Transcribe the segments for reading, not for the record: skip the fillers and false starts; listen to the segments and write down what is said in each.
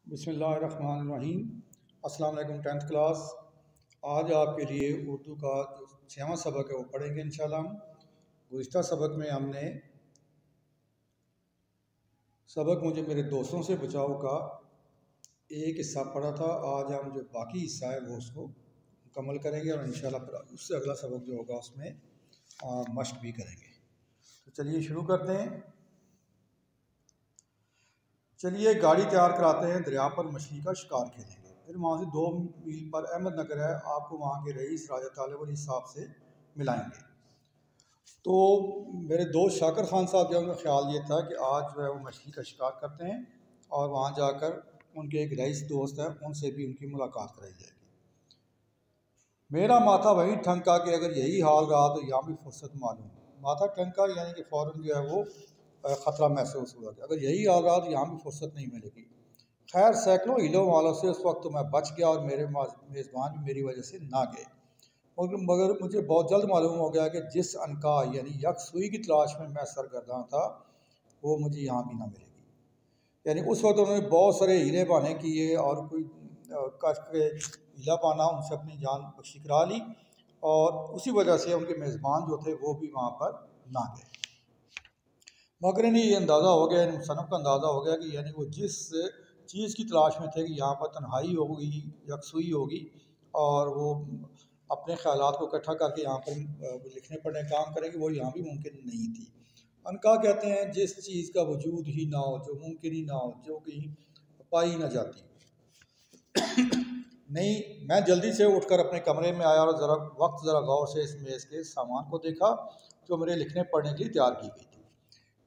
बिस्मिल्लाहिर्रहमानिर्रहीम। अस्सलाम वालेकुम टेंथ क्लास। आज आपके लिए उर्दू का जो 6वां सबक है वो पढ़ेंगे इंशाल्लाह हम। गुज़िश्ता सबक में हमने सबक मुझे मेरे दोस्तों से बचाव का एक हिस्सा पढ़ा था। आज हम जो बाकी हिस्सा है वो उसको मुकम्मल करेंगे और इंशाल्लाह फिर उससे अगला सबक जो होगा उसमें मश्क भी करेंगे। तो चलिए शुरू करते हैं। चलिए गाड़ी तैयार कराते हैं, दरिया पर मछली का शिकार खेलेंगे। फिर वहाँ से 2 मील पर अहमदनगर है, आपको वहाँ के रईस राजा तालिब अली साहब से मिलाएंगे। तो मेरे दोस्त शाकिर खान साहब जो उनका ख्याल ये था कि आज जो है वो मछली का शिकार करते हैं और वहाँ जाकर उनके एक रईस दोस्त है उनसे भी उनकी मुलाकात कराई जाएगी। मेरा माथा वहीं ठनका कि अगर यही हाल रहा तो यहाँ भी फुर्सत मालूम। माथा ठनका यानी कि फ़ौरन जो है वो ख़तरा महसूस हुआ कि अगर यही हाल रहा तो यहाँ भी फुर्सत नहीं मिलेगी। खैर सैकड़ों हिलों वालों से उस वक्त तो मैं बच गया और मेरे मेज़बान भी मेरी वजह से ना गए। मगर मुझे बहुत जल्द मालूम हो गया कि जिस अनका यानी यकसुई की तलाश में मैं सरगर्दा था वो मुझे यहाँ भी ना मिलेगी। यानी उस वक्त उन्होंने बहुत सारे हीले बहाने किए और कोई कष्ट के हीला बहाना उनसे अपनी जान बख्शी करा ली और उसी वजह से उनके मेज़बान जो थे वो भी वहाँ पर ना गए। मगर इन्हें ये अंदाज़ा हो गया, मुसन्नफ़ को अंदाज़ा हो गया कि यानी वो जिस चीज़ की तलाश में थे कि यहाँ पर तन्हाई होगी, यकसुई होगी और वो अपने ख़यालात को इकट्ठा करके यहाँ पर लिखने पढ़ने का काम करेंगे, वो यहाँ भी मुमकिन नहीं थी। अनका कहते हैं जिस चीज़ का वजूद ही ना हो, जो मुमकिन ही ना हो, जो कहीं पाई ना जाती। नहीं, मैं जल्दी से उठकर अपने कमरे में आया और ज़रा गौर से इस मेज़ के सामान को देखा जो मेरे लिखने पढ़ने के लिए तैयार की गई थी।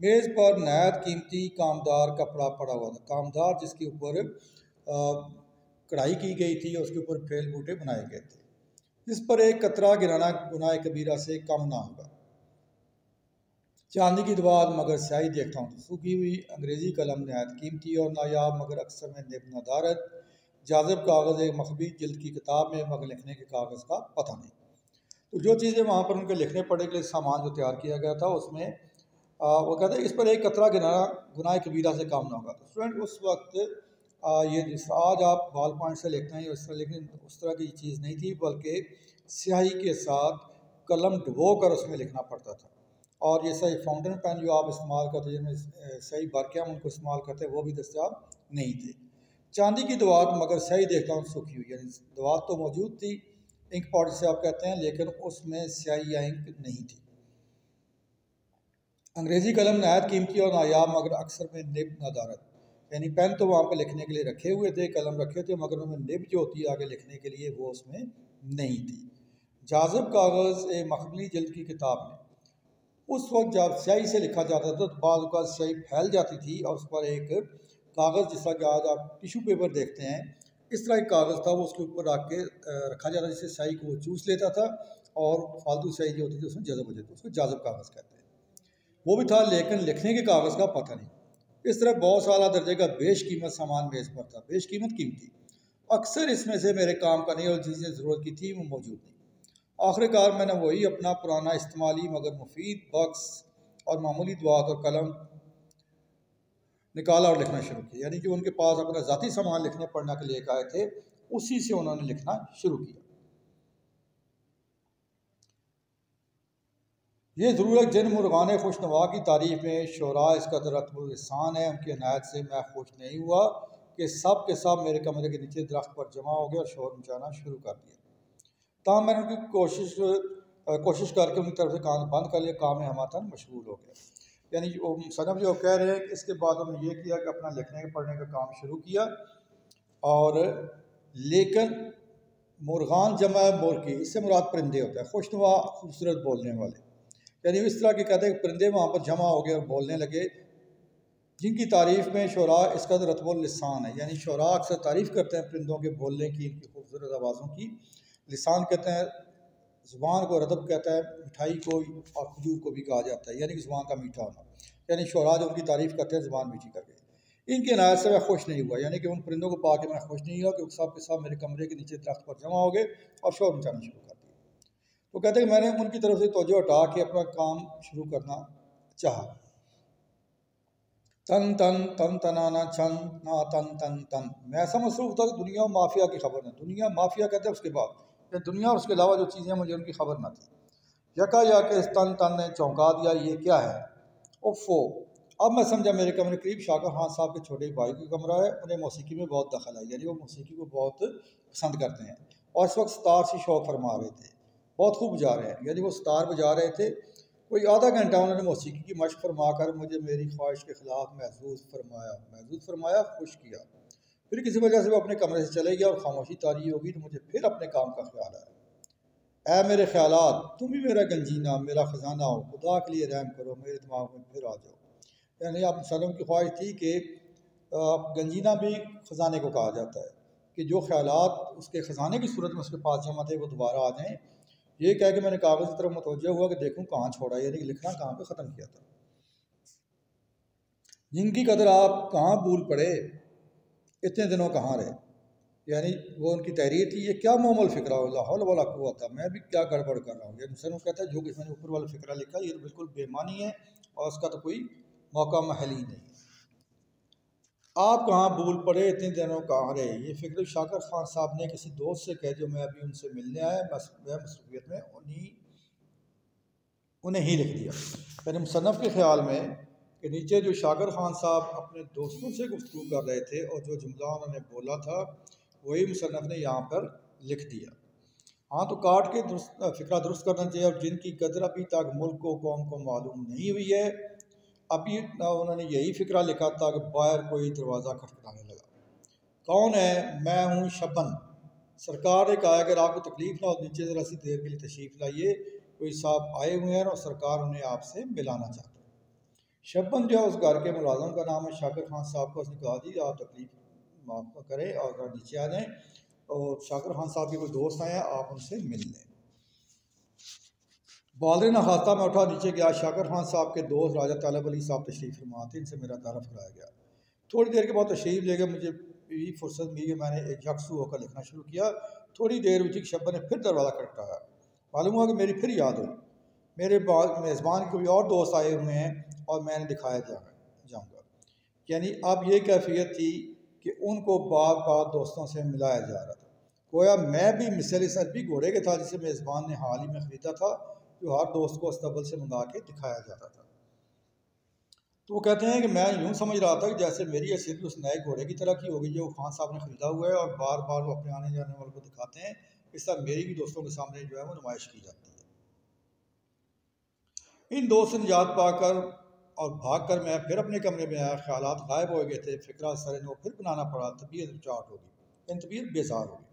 मेज़ पर नहायत कीमती कामदार कपड़ा पड़ा हुआ था। कामदार जिसके ऊपर कढ़ाई की गई थी और उसके ऊपर फेल बूटे बनाए गए थे, जिस पर एक कतरा गिराना गुनाह कबीरा से कम ना होगा। चांदी की दीवार मगर स्याही देखता हूँ तो सूखी हुई। अंग्रेज़ी कलम नहायत कीमती और नायाब मगर अक्सर में निब नदारत। जाज़ब कागज़ एक मखबी जिल्द की किताब में मगर लिखने के कागज़ का पता नहीं। तो जो चीज़ें वहाँ पर उनके लिखने पढ़ने के लिए सामान जो तैयार किया गया था उसमें वो कहते हैं इस पर एक कतरा गिराना गुनाह कबीरा से काम ना होगा। तो स्टूडेंट उस वक्त ये जिस आज आप बॉल पॉइंट से लिखते हैं उस तरह, लेकिन उस तरह की चीज़ नहीं थी, बल्कि स्याही के साथ कलम डुबो कर उसमें लिखना पड़ता था। और ये सही फाउंटेन पेन जो आप इस्तेमाल करते हैं जिनमें सही भर के हम उनको इस्तेमाल करते हैं वो भी दस्तियाब नहीं थे। चांदी की दीवार मगर स्याही देखता हूँ सूखी हुई, यानी दीवार तो मौजूद थी, इंक पॉट जिसे आप कहते हैं, लेकिन उसमें स्याही या इंक नहीं थी। अंग्रेज़ी कलम नहायत कीमती और नायाब मगर अक्सर में निब नदारत, यानी पेन तो वहाँ पर लिखने के लिए रखे हुए थे, कलम रखे थे, मगर उनमें निब जो होती है आगे लिखने के लिए वो उसमें नहीं थी। जाज़ब कागज़ एक मखबली जिल्द की किताब में उस वक्त जब स्याही से लिखा जाता था तो बाद का स्याही फैल जाती थी और उस पर एक कागज़ जिस तरह कि आज आप टिशू पेपर देखते हैं इस तरह एक कागज़ था, वो उसके ऊपर रख के रखा जाता जिससे स्याही को वो चूस लेता था और फालतू स्याही जो होती थी उसमें जज़ब हो जाती, उसको जाज़ब कागज़ कहते हैं। वो भी था लेकिन लिखने के कागज़ का पता नहीं। इस तरह बहुत सारा दर्जे का बेशकीमत सामान मेज़ पर था, बेशकीमत कीमती। अक्सर इसमें से मेरे काम का नहीं और जिसने ज़रूरत की थी वो मौजूद नहीं। आखिरकार मैंने वही अपना पुराना इस्तेमाली मगर मुफीद बक्स और मामूली दुआत और कलम निकाला और लिखना शुरू किया। यानी कि उनके पास अपना ज़ाती सामान लिखने पढ़ने के लिए आए थे, उसी से उन्होंने लिखना शुरू किया। ये ज़रूरत जिन मुर्गान खुशनवा की तारीफ़ में शोरा इसका रतबुलसान है, उनकी अनायत से मैं खुश नहीं हुआ कि सब के सब मेरे कमरे के नीचे दरख्त पर जमा हो गए और शोर मचाना शुरू कर दिया। तब मैंने उनकी कोशिश करके उनकी तरफ से कान बंद कर लिया, काम में हमातन मशगूल हो गया। यानी सनब जो कह रहे हैं कि इसके बाद उन्होंने ये किया कि अपना लिखने पढ़ने का काम शुरू किया और लेकिन मुर्गान जमा मुर्गी, इससे मुराद परिंदे होता है, खुशनुमा खूबसूरत बोलने वाले, यानी इस तरह के कहते हैं परिंदे वहाँ पर जमा हो गए और बोलने लगे जिनकी तारीफ़ में शोरा इसका रतबुल लिसान है। यानी शोरा अक्सर तारीफ़ करते हैं परिंदों के बोलने की, इनकी खूबसूरत आवाज़ों की। लिसान कहते हैं ज़ुबान को, रतब कहता है मिठाई को और खजूर को भी कहा जाता है, यानी कि ज़ुबान का मीठा होना। यानी शोरा जो उनकी तारीफ़ करते हैं ज़ुबान मीठी करके। इनकी अनायत से मैं खुश नहीं हुआ, यानी कि उन परिंदों को पा के मैं खुश नहीं हुआ कि सब के सब मेरे कमरे के नीचे दरख्त पर जमा हो गए और शोर मचाना शुरू कर दिया। तो कहते हैं मैंने उनकी तरफ से तवज्जो हटा के अपना काम शुरू करना चाहा। तन तन तन तनाना छन ना तन तन तन। मैं ऐसा मसरूफ़ था कि दुनिया और माफिया की खबर नहीं, दुनिया माफिया कहते हैं उसके बाद, या दुनिया और उसके अलावा जो चीज़ें मुझे उनकी खबर ना थी। यका या के इस तन तन ने चौंका दिया, ये क्या है। उफ़ो, अब मैं समझा मेरे कमरे करीब शाकर खान साहब के छोटे भाई का कमरा है। उन्हें मौसीकी में बहुत दखल है, यानी वो मौसीकी को बहुत पसंद करते हैं और इस वक्त सितार से शौक फरमा रहे थे। बहुत खूब बजा रहे हैं, यानी वो सितार बजा रहे थे। कोई आधा घंटा उन्होंने मौसीकी की मशक फरमा कर मुझे मेरी ख्वाहिश के ख़िलाफ़ महसूस फरमाया, खुश किया। फिर किसी वजह से वो अपने कमरे से चले गया और खामोशी तारी होगी, तो मुझे फिर अपने काम का ख्याल आया। ऐ मेरे ख्यालात, तुम ही मेरा गंजीना, मेरा ख़जाना हो, खुदा के लिए रहम करो, मेरे दिमाग में फिर आ जाओ। यानी आप सलम की ख्वाहिश थी कि गंजीना भी ख़जाने को कहा जाता है, कि जो ख्यालात उसके ख़जाने की सूरत में उसके पास जमा थे वो दोबारा आ जाएँ। ये कह के मैंने कागज़ की तरफ मुतवज्जह हुआ कि देखूँ कहाँ छोड़ा, यानी कि लिखना कहाँ पे ख़त्म किया था। जिनकी कदर आप कहाँ भूल पड़े, इतने दिनों कहाँ रहे। यानी वो उनकी तहरीर थी, ये क्या मोमल फ़िक्रा हो, ला हौल वला कुव्वता, मैं भी क्या गड़बड़ कर रहा हूँ। ये मुसन्निफ़ कहता है जो कि मैंने ऊपर वाला फ़िक्रा लिखा ये तो बिल्कुल बेमानी है और उसका तो कोई मौका महल ही नहीं। आप कहाँ भूल पड़े, इतने दिनों कहाँ रहे। ये फ़िक्र शाकर खान साहब ने किसी दोस्त से कह जो मैं अभी उनसे मिलने आया, बस वह मसरूफियत में उन्हें ही लिख दिया। यानी मुसन्निफ़ के ख़्याल में कि नीचे जो शाकर खान साहब अपने दोस्तों से गुफ्तगू कर रहे थे और जो जुमला उन्होंने बोला था वही मुसन्निफ़ ने यहाँ पर लिख दिया। हाँ, तो काट के फ़िक्रा दुरुस्त करना चाहिए। और जिनकी कदर अभी तक मुल्क को कौम को मालूम नहीं हुई है, अभी उन्होंने यही फ़िक्रा लिखा था कि बाहर कोई दरवाज़ा खटखटाने लगा। कौन है? मैं हूँ शबन। सरकार ने कहा अगर आपको तकलीफ़ ना हो नीचे ज़रा सी देर के लिए तशरीफ़ लाइए, कोई साहब आए हुए हैं और सरकार उन्हें आपसे मिलाना चाहते हैं। शबन जो है उस घर के मुलाजम का नाम है। शाकिर खान साहब को उसने कहा जी आप तकलीफ़ माफ़ करें और नीचे आ जाएँ, और शाकिर खान साहब के कोई दोस्त आए हैं, आप उनसे मिल लें। बालरे न खाता मैं उठा नीचे गया। शाकिर खान साहब के दोस्त राजा तालब अली साहब तशरीफ़ फरमा थे, इनसे मेरा तारफ़ कराया गया। थोड़ी देर के बाद तशरीफ़ ले गए, मुझे भी फुर्सत मिली, मैंने एक यकसू होकर लिखना शुरू किया। थोड़ी देर हुई थी, शब्बा ने फिर दरवाज़ा खटखटाया। मालूम हुआ कि मेरी फिर याद हुई, मेरे बाद मेज़बान कोई और दोस्त आए हुए हैं और मैंने दिखाया जाऊँगा। यानी अब ये कैफियत थी कि उनको बार बार दोस्तों से मिलाया जा रहा था। गोया मैं भी मिसल इस अरबी घोड़े के था जिसे मेज़बान ने हाल ही में ख़रीदा था, जो हर दोस्त को अस्तबल से मंगा के दिखाया जाता था। तो वो कहते हैं कि मैं यूँ समझ रहा था कि जैसे मेरी हैसियत भी उस नए घोड़े की तरह की होगी जो खान साहब ने ख़रीदा हुआ है और बार बार वो अपने आने जाने वालों को दिखाते हैं। इस तरह मेरी भी दोस्तों के सामने जो है वो नुमाइश की जाती है। इन दोस्त से निजात पाकर और भाग कर मैं फिर अपने कमरे में आया। ख्यालात गायब हो गए थे, फ़िक्रा सर नो फिर बनाना पड़ा। तबीयत चाट होगी, यानी तबीयत बेजार होगी।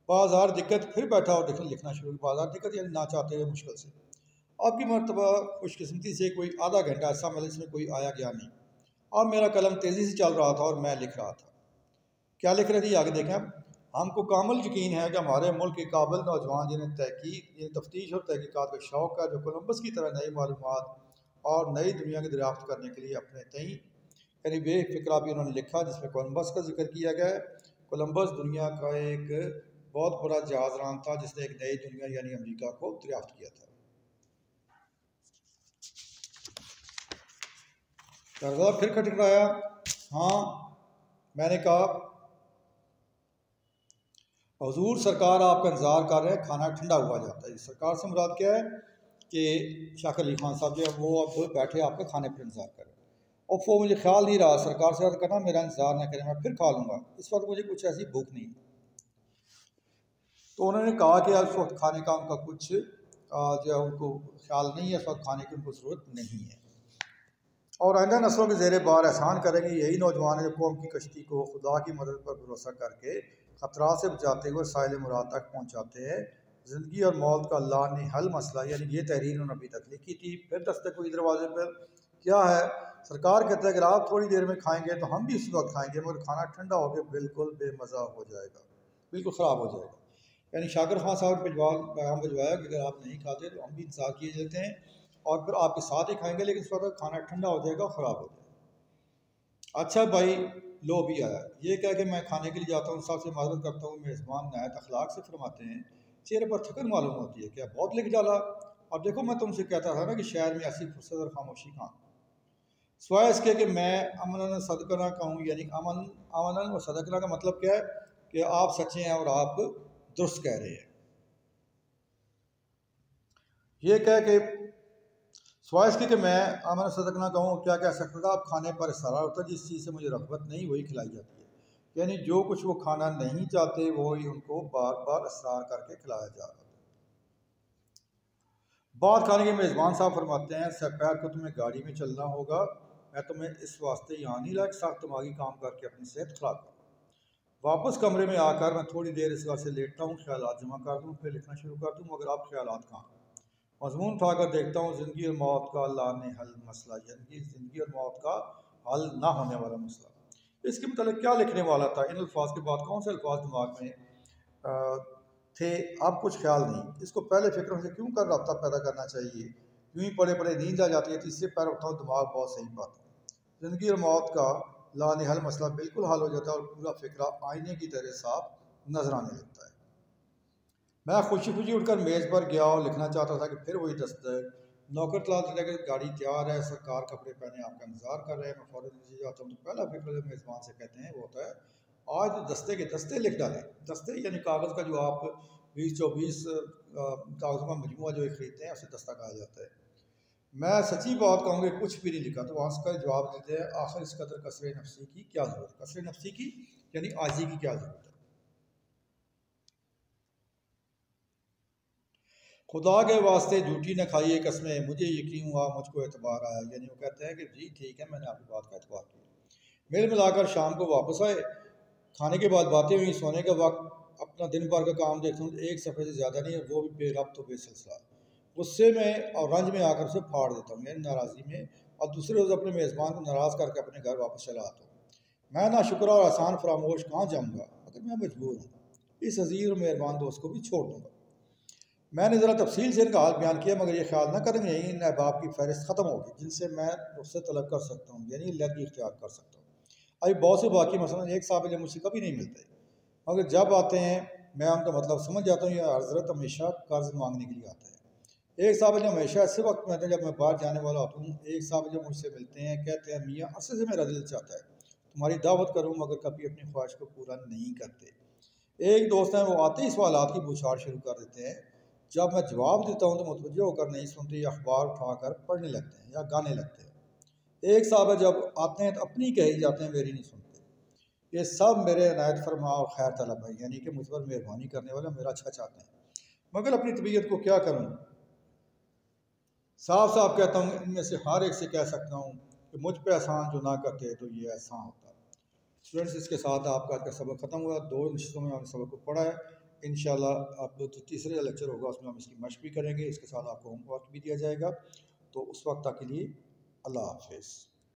बाज़ार दिक्कत फिर बैठा और लिखना शुरू। बाज़ार दिक्कत यानी ना चाहते हुए मुश्किल से। अब की मरतबा खुशकिस्मती से कोई आधा घंटा ऐसा मिला जिसमें कोई आया गया नहीं। अब मेरा कलम तेज़ी से चल रहा था और मैं लिख रहा था। क्या लिख रही थी आगे देखें आप। हमको कामल यकीन है कि हमारे मुल्क के काबिल नौजवान जिन्हें तहकीक यानी तफ्तीश और तहकीकात का शौक़ है, जो कोलंबस की तरह नई मालूमात और नई दुनिया की दरियाफ्त करने के लिए अपने तई, यानी वे फ़िक्रा भी उन्होंने लिखा जिसमें कोलंबस का जिक्र किया गया है। कोलंबस दुनिया का एक बहुत बड़ा जहाज़रान था जिसने एक नई दुनिया यानी अमेरिका को दरियाफ्त किया था। दरवाज़ा फिर खटखटाया। हाँ, मैंने कहा हुजूर सरकार आपका इंतज़ार कर रहे हैं, खाना ठंडा हुआ जाता है। सरकार से मुराद क्या है कि शाकिर अली खान साहब जो है वो अब बैठे आपके खाने पर इंतज़ार कर रहे हैं। और वो मुझे ख्याल नहीं रहा, सरकार से अर्ज़ करना मेरा इंतज़ार ना करें, मैं फिर खा लूँगा, इस वक्त मुझे कुछ ऐसी भूख नहीं। तो उन्होंने कहा कि इस वक्त खाने का उनका कुछ जो है उनको ख्याल नहीं है, इस वक्त खाने की उनको ज़रूरत नहीं है और आइंदा नस्लों के ज़ेरे बार एहसान करेंगे। यही नौजवान है जो कौम की कश्ती को खुदा की मदद पर भरोसा करके ख़तरात से बचाते हुए साहिल मुराद तक पहुँचाते हैं। ज़िंदगी और मौत का लाने हल मसला, यानी ये तहरीर उन्होंने अभी तक लिखी थी। फिर दस्तक हुई दरवाजे पर, क्या है? सरकार कहते हैं अगर आप थोड़ी देर में खाएंगे तो हम भी उसी वक्त खाएंगे, मगर खाना ठंडा होकर बिल्कुल बेमज़ा हो जाएगा, बिल्कुल ख़राब हो जाएगा। यानी शाकिर खान साहब ने पैगाम भिजवाया कि अगर आप नहीं खाते तो हम भी इंतज़ार किए जाते हैं और फिर आपके साथ ही खाएंगे, लेकिन इस वक्त खाना ठंडा हो जाएगा, ख़राब हो जाएगा। अच्छा भाई, लो भी आया। ये कह के मैं खाने के लिए जाता हूँ, साहब से माजरत करता हूँ। मेज़बान नहायत अखलाक से फरमाते हैं, चेहरे पर थकन मालूम होती है, क्या बहुत लिख डाला। और देखो मैं तुमसे कहता था ना कि शहर में ऐसी फुर्सत और खामोशी कहाँ। सिवाय इसके कि मैं अमन सदकना कहूँ, यानी अमन अमन व सदकना का मतलब क्या है कि आप सच्चे हैं और आप दुरुस्त कह रहे हैं। ये कह के सिवाय इसके कि मैं अमन सदकना कहूँ, क्या कह सकता था, आप खाने पर इसरार होता है, जिस चीज़ से मुझे रग़बत नहीं वही खिलाई जाती है। यानी जो कुछ वो खाना नहीं चाहते वो ही उनको बार बार इसरार करके खिलाया जा रहा है। बात खाने के मेज़बान साहब फरमाते हैं, दोपहर को तुम्हें गाड़ी में चलना होगा, मैं तुम्हें इस वास्ते यहाँ नहीं लाया सख्त दिमागी काम करके अपनी सेहत खराब कर। वापस कमरे में आकर मैं थोड़ी देर इस से लेटता हूँ, ख्यालात जमा कर दूँ, फिर लिखना शुरू कर दूँ, मगर आप ख्यालात कहाँ। मजमून उठाकर देखता हूँ, ज़िंदगी और मौत का लाने हल मसला, यानी ज़िंदगी और मौत का हल ना होने वाला मसला। इसके मतलब क्या लिखने वाला था, इन अल्फाज के बाद कौन से अल्फाज दिमाग में थे, अब कुछ ख्याल नहीं। इसको पहले फिक्र से क्यों कर रब्ता पैदा करना चाहिए, यूँ ही पड़े पड़े नींद आ जाती है, तीसरे पैर उठाऊँ दिमाग बहुत सही पाता है। ज़िंदगी और मौत का लानिहल मसला बिल्कुल हल हो जाता है और पूरा फिक्रा आईने की तरह साफ नजर आने लगता है। मैं खुशी खुशी उठकर मेज़ पर गया और लिखना चाहता था कि फिर वही दस्तक। नौकर तलाश दिया कि गाड़ी तैयार है, सरकार कपड़े पहने आपका इंतजार कर रहे हैं। मैं फ़ौरन नीचे जाता हूँ तो पहला फिक्र जो मेज़बान से कहते हैं वो होता है, आज तो दस्ते के दस्ते लिख डालें। दस्ते यानी कागज़ का जो आप 20-24 कागज़ों का मजमूआ जो खरीदते हैं उसे दस्ता कहा जाता है। मैं सच्ची बात कहूँगी कुछ भी नहीं लिखा, तो वहाँ उसका जवाब देते हैं, आखिर इस कदर कसरे नफसी की क्या ज़रूरत है। कसरे नफसी की यानी आजी की क्या ज़रूरत है। खुदा के वास्ते झूठी न खाइए कसमें, मुझे यकीन हुआ मुझको एतबार आया। यानी वो कहते हैं कि जी ठीक है, मैंने आपकी बात का एतबार किया। मेल मिलाकर शाम को वापस आए, खाने के बाद बातें हुई, सोने के वक्त अपना दिन भर का काम देखता हूँ, एक सफ़े से ज़्यादा नहीं है, वो भी बेरब्त तो बेसिलसिला। गुस्से में और रंज में आकर उसे फाड़ देता हूँ, यानी नाराज़गी में, और दूसरे रोज़ अपने मेज़बान को नाराज़ करके अपने घर वापस चला आता हूँ। मैं ना शुक्र और आसान फरामोश कहाँ जाऊँगा, अगर मैं मजबूर हूँ, इस अजीज़ और मेहरबान दोस्त को भी छोड़ दूँगा। मैंने ज़रा तफसील से इनका हाल बयान किया, मगर ये ख्याल न करेंगे यही अहबाब की फहरिस्त ख़त्म होगी जिनसे मैं उससे तलब कर सकता हूँ, यानी लगी इख्तियार कर सकता हूँ। अभी बहुत से बाकी मसलन एक साहब जो मुझसे कभी नहीं मिलते, मगर जब आते हैं मैं उनका मतलब समझ जाता हूँ। यह हज़रत हमेशा कर्ज मांगने के लिए आता है। एक साहब जो हमेशा ऐसे वक्त में आते हैं जब मैं बाहर जाने वाला होता हूँ। एक साहब जो मुझसे मिलते हैं, कहते हैं, मियाँ असल से मेरा दिल चाहता है तुम्हारी दावत करूँ, मगर कभी अपनी ख्वाहिश को पूरा नहीं करते। एक दोस्त हैं, वो आते ही सवालात की बौछार शुरू कर देते हैं। जब मैं जवाब देता हूँ तो मुतवज्जो होकर नहीं सुनते, या अखबार उठाकर पढ़ने लगते हैं या गाने लगते हैं। एक साहब है, जब आते हैं तो अपनी कही जाते हैं, मेरी नहीं सुनते। ये सब मेरे इनायत फरमा और खैर तलब है, यानी कि मुझ पर मेहरबानी करने वाले, मेरा अच्छा चाहते हैं, मगर अपनी तबीयत को क्या करूँ। साफ साफ कहता हूँ, इनमें से हर एक से कह सकता हूँ कि मुझ पे एहसान जो ना करते तो ये एहसान होता। स्टूडेंट्स, इसके साथ आपका आज का सबक ख़त्म हुआ। 2 हिस्सों में हमने सबक को पढ़ा है। इंशाल्लाह अब तो तीसरा लेक्चर होगा, उसमें हम इसकी मशक भी करेंगे। इसके साथ आपको होमवर्क भी दिया जाएगा। तो उस वक्त तक के लिए अल्लाह हाफ़िज़।